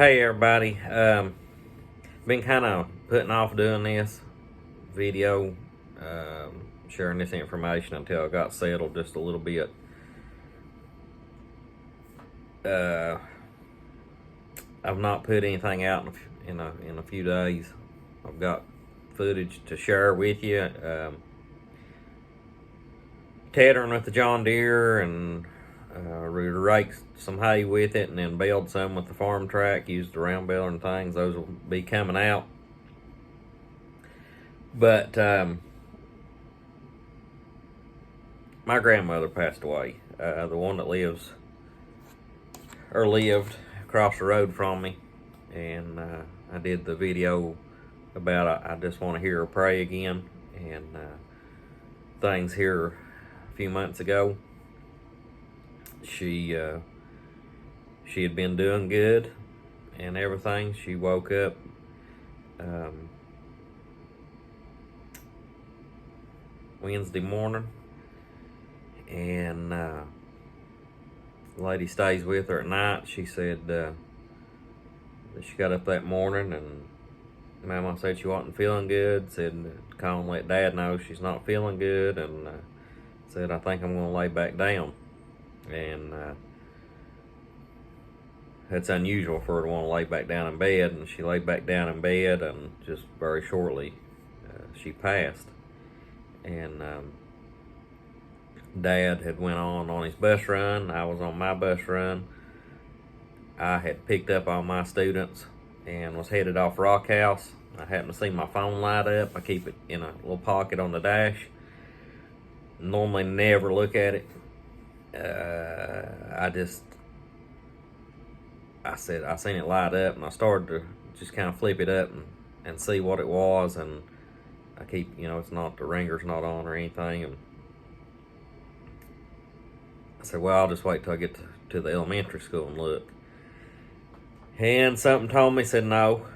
Hey everybody, been kind of putting off doing this video, sharing this information until I got settled just a little bit. I've not put anything out in a few days. I've got footage to share with you. Tethering with the John Deere and rake some hay with it, and then build some with the farm track. Use the round baler and things. Those will be coming out. But my grandmother passed away. The one that lived across the road from me, and I did the video about I just want to hear her pray again, and things here a few months ago. She had been doing good and everything. She woke up Wednesday morning, and the lady stays with her at night. She said that she got up that morning and Mama said she wasn't feeling good. Said call and let Dad know she's not feeling good, and said I think I'm going to lay back down. And it's unusual for her to want to lay back down in bed, and she laid back down in bed, and just very shortly she passed. And Dad had went on his bus run. I was on my bus run. I had picked up all my students and was headed off Rock House. I happened to see my phone light up. I keep it in a little pocket on the dash. Normally never look at it. I seen it light up, and I started to just kind of flip it up and see what it was. And I keep, it's not, the ringer's not on or anything. And I said, well, I'll just wait till I get to the elementary school and look. And something told me, said, no,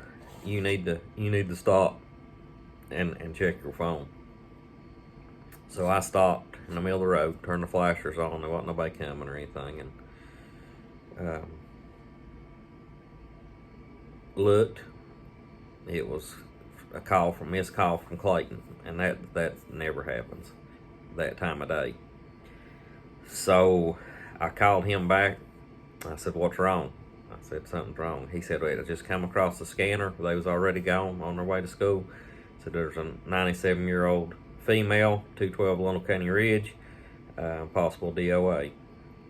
you need to stop and check your phone. So I stopped in the middle of the road, turned the flashers on. There wasn't nobody coming or anything, and looked. It was a missed call from Clayton, and that never happens that time of day. So I called him back. I said, what's wrong? I said, something's wrong. He said, wait, I just come across the scanner. They was already gone on their way to school. So there's a 97-year-old female, 212 Little County Ridge, possible DOA.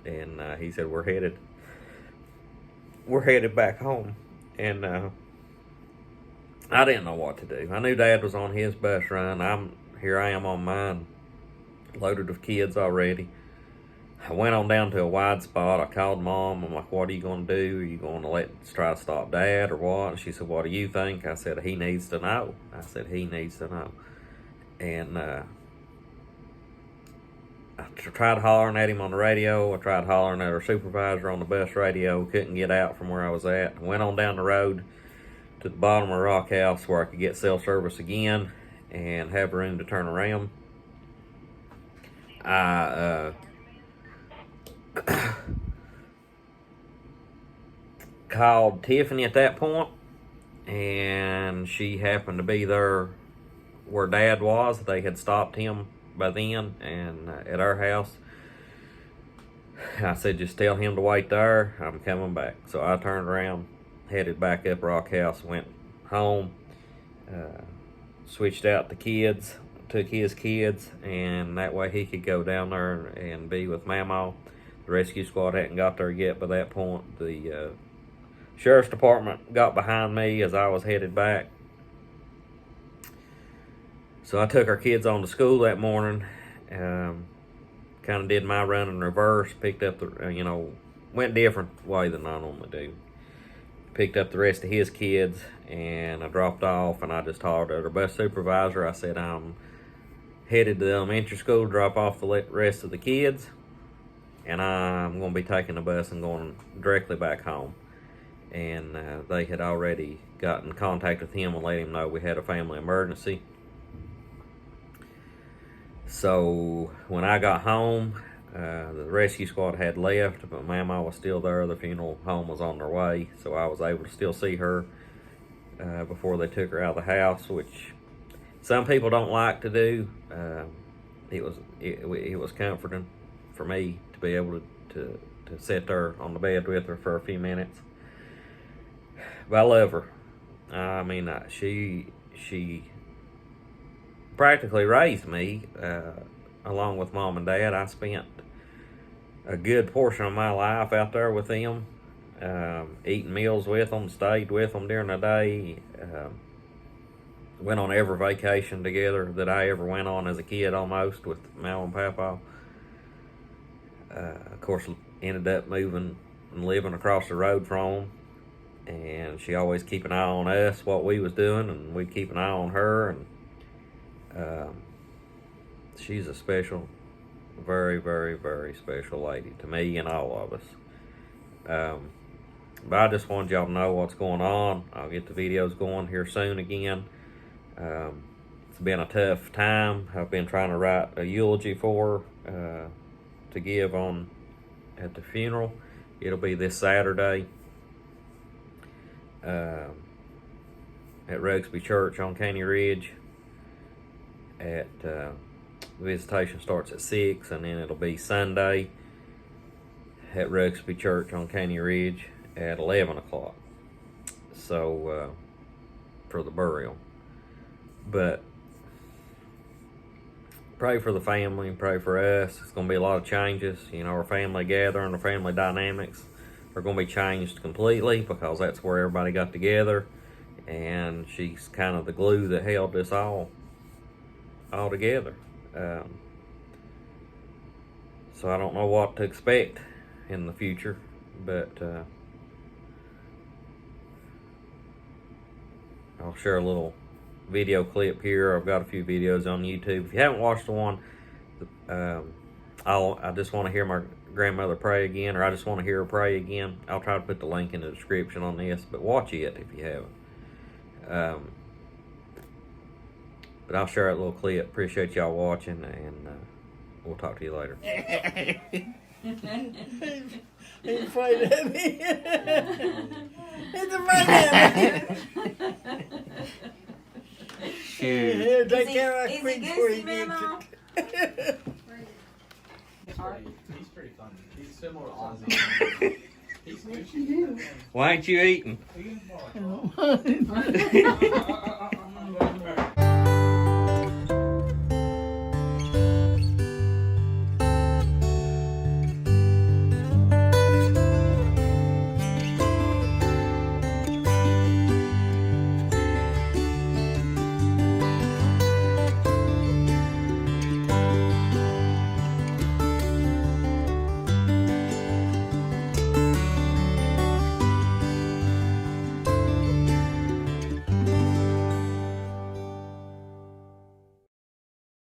And he said, we're headed back home. And I didn't know what to do. I knew Dad was on his bus run. Here I am on mine, loaded with kids already. I went on down to a wide spot. I called Mom. I'm like, what are you going to do? Are you going to try to stop Dad or what? And she said, what do you think? I said, he needs to know. And I tried hollering at him on the radio. I tried hollering at our supervisor on the bus radio. Couldn't get out from where I was at. I went on down the road to the bottom of Rock House where I could get cell service again and have room to turn around. I called Tiffany at that point, and she happened to be there where Dad was. They had stopped him by then, and at our house. I said, just tell him to wait there. I'm coming back. So I turned around, headed back up Rock House, went home, switched out the kids, took his kids, and that way he could go down there and be with Mama. The rescue squad hadn't got there yet by that point. The sheriff's department got behind me as I was headed back. So I took our kids on to school that morning, kind of did my run in reverse, picked up went different way than I normally do. Picked up the rest of his kids, and I dropped off, and I just hollered at our bus supervisor. I said, I'm headed to the elementary school to drop off the rest of the kids, and I'm going to be taking the bus and going directly back home. And they had already gotten in contact with him and let him know we had a family emergency. So when I got home, The rescue squad had left, but Mama was still there. The funeral home was on their way, so I was able to still see her before they took her out of the house, which some people don't like to do. It was comforting for me to be able to sit there on the bed with her for a few minutes. But I love her. I mean, she practically raised me along with Mom and Dad. I spent a good portion of my life out there with them, eating meals with them, stayed with them during the day, went on every vacation together that I ever went on as a kid almost with Mel and Papa. Of course, ended up moving and living across the road from them, and she always keep an eye on us, what we was doing, and we'd keep an eye on her. And she's a special, very, very, very special lady to me and all of us. But I just wanted y'all to know what's going on. I'll get the videos going here soon again. It's been a tough time. I've been trying to write a eulogy for her to give on at the funeral. It'll be this Saturday at Rugsby Church on Caney Ridge. Visitation starts at 6, and then it'll be Sunday at Rugsby Church on Caney Ridge at 11 o'clock. So, for the burial. But pray for the family, pray for us. It's going to be a lot of changes. You know, our family gathering, our family dynamics are going to be changed completely, because that's where everybody got together, and she's kind of the glue that held us all together. So I don't know what to expect in the future, but I'll share a little video clip here. I've got a few videos on YouTube. If you haven't watched the one, I just want to hear my grandmother pray again, or I just want to hear her pray again. I'll try to put the link in the description on this, but watch it if you haven't. But I'll share that little clip. Appreciate y'all watching, and we'll talk to you later. He's afraid of me. He's afraid of me. Shoot. Here, take care of Is quick he before goosey, he gets Mama? it. He's pretty funny. He's similar to Ozzy. He's Why ain't you eating? He's